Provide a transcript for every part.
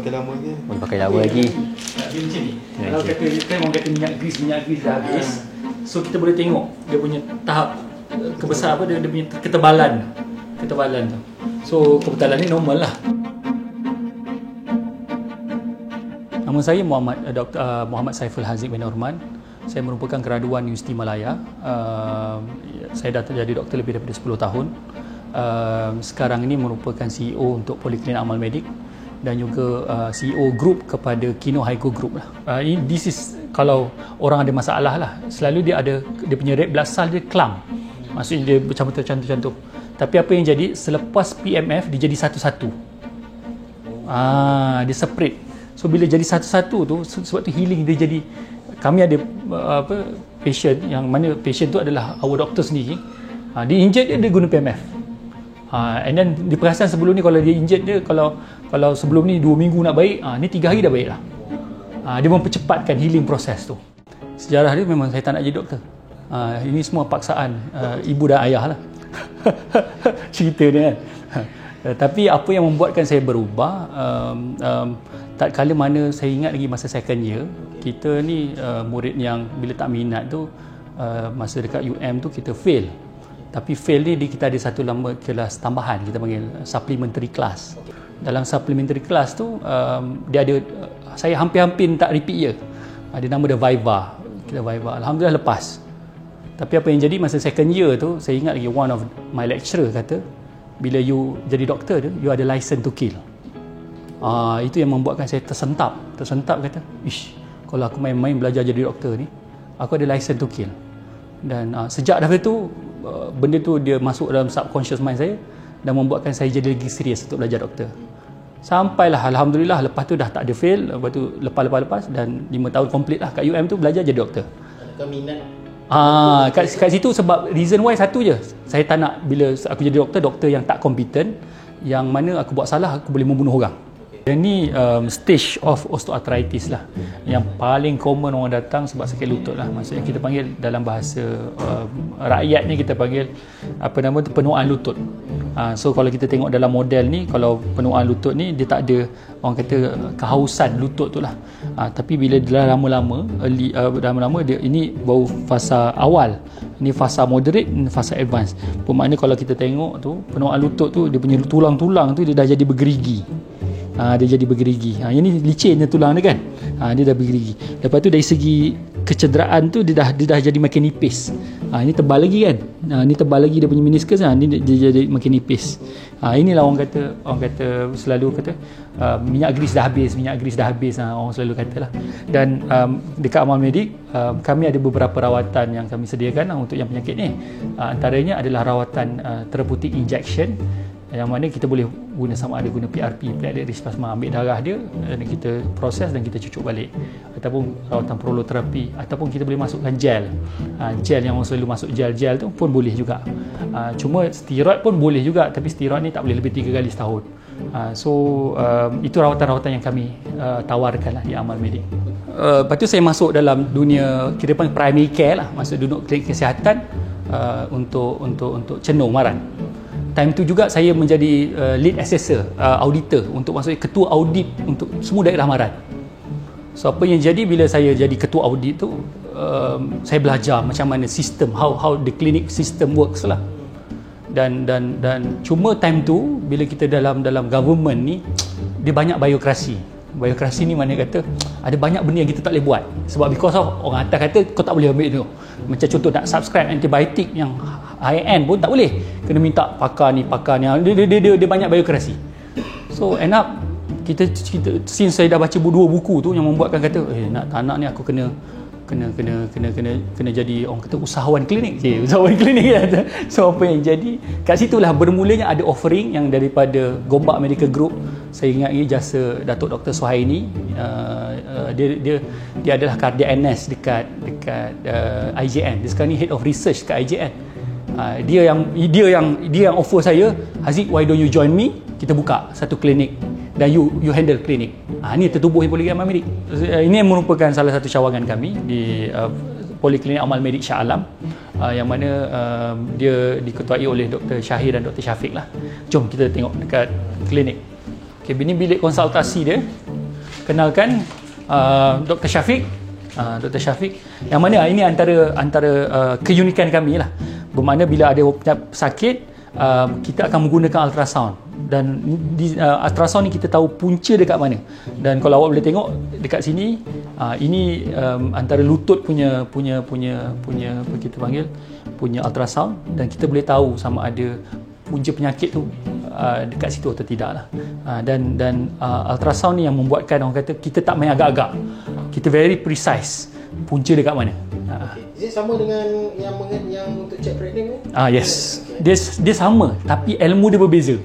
pakai lama lagi. Boleh pakai lama lagi. Dia macam ni. Kalau kata kita orang kata minyak grease dah habis, so kita boleh tengok dia punya tahap kebesar apa dia punya ketebalan tu. So kebetulan ni normal lah. Nama saya Muhammad Saiful Haziq bin Norman. Saya merupakan graduan Universiti Malaya. Saya dah jadi doktor lebih daripada 10 tahun. Sekarang ini merupakan CEO untuk Poliklinik Amal Medik dan juga CEO group kepada Kino Haigo Group lah. This is kalau orang ada masalah lah, selalu dia ada dia punya red blood cell dia clump. Maksudnya dia bercantum-cantum. Tapi apa yang jadi selepas PMF dia jadi satu-satu. Dia separate. So bila jadi satu-satu tu sebab tu healing dia jadi. Kami ada patient yang mana patient tu adalah our doctor sendiri. Dia injet dia guna PMF. And then di perasan sebelum ni kalau dia injet dia kalau sebelum ni 2 minggu nak baik, ni 3 hari dah baik lah. Dia mempercepatkan healing proses tu. Sejarah dia memang saya tak nak jadi doktor. Ini semua paksaan ibu dan ayah lah. Cerita dia kan. Tapi apa yang membuatkan saya berubah, tak kala mana saya ingat lagi masa second year, kita ni murid yang bila tak minat tu, masa dekat UM tu kita fail. Tapi fail ni kita ada satu nama kelas tambahan, kita panggil supplementary class. Dalam supplementary class tu dia ada, saya hampir-hampir tak repeat year. Ada nama dia Viva. Kita Viva. Alhamdulillah lepas. Tapi apa yang jadi masa second year tu, saya ingat lagi one of my lecturer kata, bila you jadi doktor tu, you ada license to kill. Itu yang membuatkan saya tersentak kata, ish, kalau aku main-main belajar jadi doktor ni, aku ada license to kill. Dan sejak daripada tu, benda tu dia masuk dalam subconscious mind saya dan membuatkan saya jadi lagi serius untuk belajar doktor. Sampailah alhamdulillah lepas tu dah tak ada fail, lepas tu lepas dan 5 tahun complete lah kat UM tu belajar jadi doktor. Adakah minat? Kat situ sebab reason why satu je. Saya tak nak bila aku jadi doktor yang tak competent, yang mana aku buat salah aku boleh membunuh orang. Yang ni stage of osteoarthritis lah. Yang paling common orang datang sebab sakit lutut lah. Maksudnya kita panggil dalam bahasa rakyat ni kita panggil penuaan lutut. So kalau kita tengok dalam model ni, kalau penuaan lutut ni dia tak ada orang kata kehausan lutut tu lah. Tapi bila dah lama-lama dia ini baru fasa awal. Ini fasa moderate, ini fasa advance. Bermakna kalau kita tengok tu penuaan lutut tu dia punya tulang-tulang tu dia dah jadi bergerigi. Dia jadi bergerigi. Yang ni licinnya tulang dia kan. Dia dah bergerigi. Lepas tu dari segi kecederaan tu dia dah jadi makin nipis. Ini tebal lagi kan. Ini tebal lagi dia punya meniscus ni dia jadi makin nipis. Inilah orang kata selalu kata minyak grease dah habis. Orang selalu katalah. Dan dekat Amal Medik kami ada beberapa rawatan yang kami sediakan untuk yang penyakit ni. Antaranya adalah rawatan therapeutic injection, yang mana kita boleh guna sama ada guna PRP, platelet rich plasma, ambil darah dia dan kita proses dan kita cucuk balik, ataupun rawatan proloterapi, ataupun kita boleh masukkan gel yang orang selalu masuk gel tu pun boleh juga. Cuma steroid pun boleh juga, tapi steroid ni tak boleh lebih 3 kali setahun. Itu rawatan-rawatan yang kami tawarkan lah di Amal Medik. Lepas tu saya masuk dalam dunia kira panggil primary care lah, masuk dunia klinik kesihatan untuk Cenung Maran. Time tu juga saya menjadi lead assessor, auditor untuk maksudnya ketua audit untuk semua daerah Maran. So apa yang jadi bila saya jadi ketua audit tu, saya belajar macam mana sistem, how the clinic system works lah. Dan cuma time tu bila kita dalam government ni dia banyak biokrasi. Biokrasi ni mana kata ada banyak benda yang kita tak boleh buat sebab because of orang atas kata kau tak boleh ambil tu. Macam contoh nak subscribe antibiotik yang high end pun tak boleh, kena minta pakar ni dia banyak biokrasi. So end up kita since saya dah baca 2 buku tu yang membuatkan kata tak nak ni aku kena jadi orang kata usahawan klinik kan. So apa yang jadi kat situlah bermulanya ada offering yang daripada Gombak Medical Group. Saya ingat lagi jasa Datuk Dr. Suhaini. Dia adalah cardiac NS dekat IJN. Dia sekarang ni head of research dekat IJN. Dia yang offer saya, Haziq, why don't you join me, kita buka satu klinik dan you handle klinik. Ini tertubuh Poliklinik Amal Medik. Ini merupakan salah satu cawangan kami di Poliklinik Amal Medik Shah Alam, yang mana dia diketuai oleh Dr. Syahir dan Dr. Syafiq lah. Jom kita tengok dekat klinik. Okay, ini bilik konsultasi dia. kenalkan Dr. Syafiq. Dr. Syafiq, yang mana ini antara keunikan kami lah. Bermakna bila ada sakit, kita akan menggunakan ultrasound, dan di ultrasound ni kita tahu punca dekat mana. Dan kalau awak boleh tengok dekat sini, ini antara lutut punya apa kita panggil, punya ultrasound, dan kita boleh tahu sama ada punca penyakit tu dekat situ atau tidak lah. Dan ultrasound ni yang membuatkan orang kata kita tak main agak-agak, kita very precise punca dekat mana. Is it sama dengan yang untuk check pregnant ni? Yes. Okay. Dia sama, tapi ilmu dia berbeza.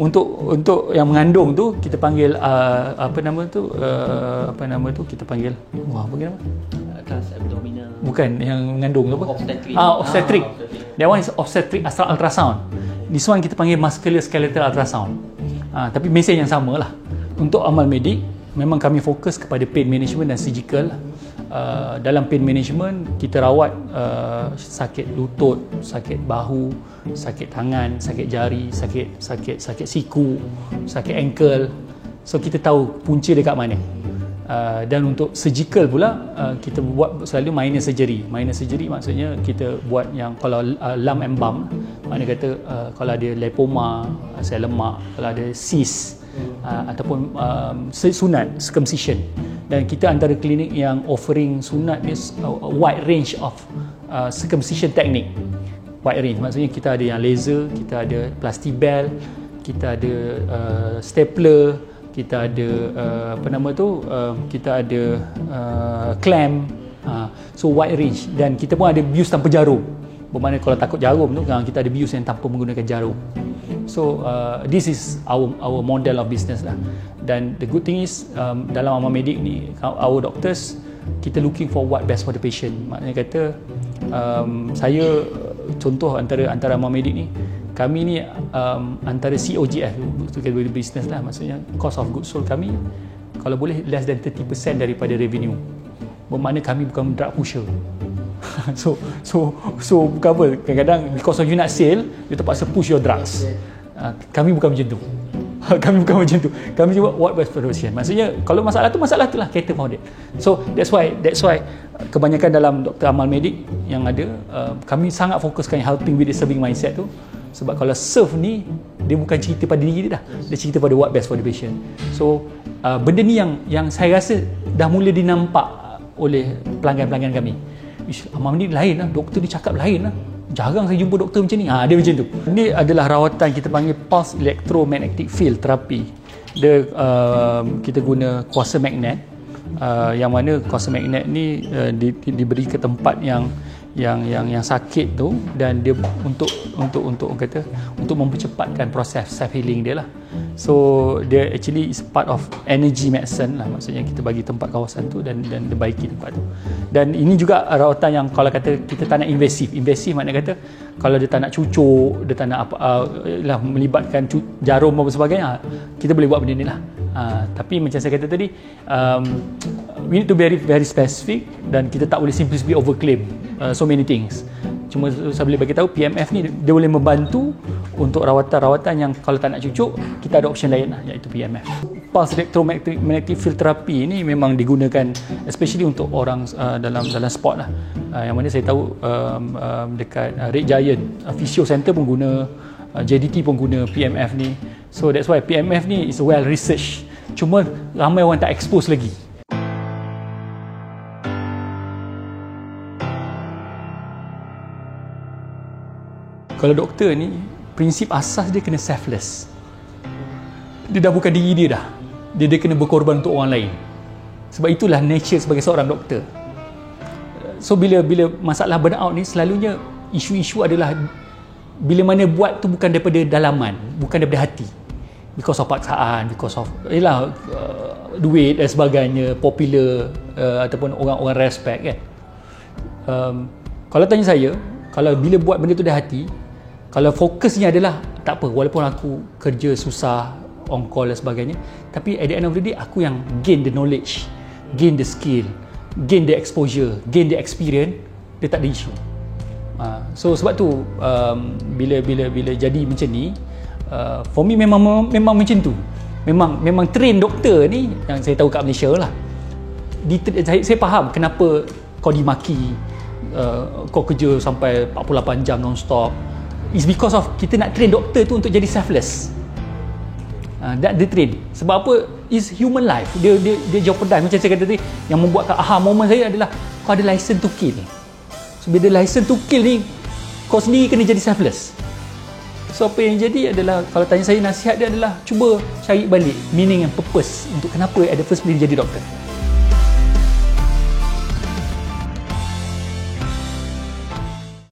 Untuk yang mengandung tu kita panggil apa nama tu kita panggil apa nama? Kelas abdominal. Bukan, yang mengandung tu apa? Obstetric. Obstetric. That one is obstetric ultrasound. This one kita panggil musculoskeletal ultrasound. Tapi mesej yang sama lah. Untuk amal medik, memang kami fokus kepada pain management dan surgical. Dalam pain management, kita rawat sakit lutut, sakit bahu, sakit tangan, sakit jari, sakit siku, sakit ankle. So kita tahu punca dekat mana. Dan untuk surgical pula, kita buat selalu minor surgery. Minor surgery maksudnya kita buat yang kalau lump and bump, maknanya kata kalau ada lipoma, sel lemak, kalau ada cyst, ataupun sunat, circumcision. Dan kita antara klinik yang offering sunat is a wide range of circumcision technique. Wide range maksudnya kita ada yang laser, kita ada plastibell, kita ada stapler, kita ada kita ada clamp. So wide range, dan kita pun ada bius tanpa jarum. Bermakna kalau takut jarum tu, kita ada bius yang tanpa menggunakan jarum. So this is our model of business lah. Dan the good thing is dalam amal medik ni, our doctors, kita looking for what best for the patient. Maknanya kata saya contoh antara amal medik ni, kami ni antara COGS untuk business lah, maksudnya cost of goods sold kami kalau boleh less than 30% daripada revenue. Bermakna kami bukan drug pusher. so bukan apa, kadang-kadang because of you nak sale, you terpaksa push your drugs. Kami bukan macam tu. Kami cuba what best for the patient. Maksudnya kalau masalah tu lah, cater for that. So that's why kebanyakan dalam doktor amal medik yang ada, kami sangat fokuskan helping with the serving mindset tu. Sebab kalau serve ni, dia bukan cerita pada diri dia dah, dia cerita pada what best for the patient. So benda ni yang saya rasa dah mula dinampak oleh pelanggan-pelanggan kami. Amal medik lain lah, doktor dia cakap lain lah, jarang saya jumpa doktor macam ni. Dia macam tu. Ini adalah rawatan kita panggil pulse electromagnetic field therapy. Dia kita guna kuasa magnet, yang mana kuasa magnet ni diberi ke tempat yang sakit tu, dan dia untuk mempercepatkan proses self healing dia lah. So dia actually is part of energy medicine lah, maksudnya kita bagi tempat kawasan tu dan dia baiki tempat tu. Dan ini juga rawatan yang kalau kata kita tak nak invasive maknanya kata kalau dia tak nak cucuk, dia tak nak melibatkan jarum dan sebagainya, kita boleh buat benda ni lah. Tapi macam saya kata tadi, we need to be very, very specific, dan kita tak boleh simply overclaim so many things. Cuma saya boleh bagi tahu PMF ni dia boleh membantu untuk rawatan-rawatan yang kalau tak nak cucuk, kita ada option lain lah, iaitu PMF. Pulse electromagnetic field therapy ni memang digunakan especially untuk orang dalam sport lah. Yang mana saya tahu dekat Red Giant Physio Center pun guna, JDT pun guna PMF ni. So that's why PMF ni is well researched. Cuma ramai orang tak expose lagi. Kalau doktor ni, prinsip asas dia kena selfless. Dia dah bukan diri dia dah. Dia kena berkorban untuk orang lain. Sebab itulah nature sebagai seorang doktor. So bila masalah burnout ni, selalunya isu-isu adalah bila mana buat tu bukan daripada dalaman, bukan daripada hati. Because of paksaan, because of duit dan sebagainya, popular, ataupun orang respect kan. Kalau tanya saya, kalau bila buat benda tu dari hati, kalau fokusnya adalah tak apa, walaupun aku kerja susah, on call dan sebagainya, tapi at the end of the day aku yang gain the knowledge, gain the skill, gain the exposure, gain the experience, dia tak ada isu. So sebab tu bila jadi macam ni, for me memang macam tu. memang train doktor ni yang saya tahu kat Malaysia lah. Saya faham kenapa kau dimaki, kau kerja sampai 48 jam non-stop. It's because of kita nak train doktor tu untuk jadi selfless. That the train. Sebab apa? Is human life. Dia jeopardize. Macam saya kata tadi, yang membuatkan aha moment saya adalah kau ada license to kill. So bila license to kill ni, kau sendiri kena jadi selfless. So apa yang jadi adalah, kalau tanya saya, nasihat dia adalah cuba cari balik meaning and purpose untuk kenapa at the first place jadi doktor.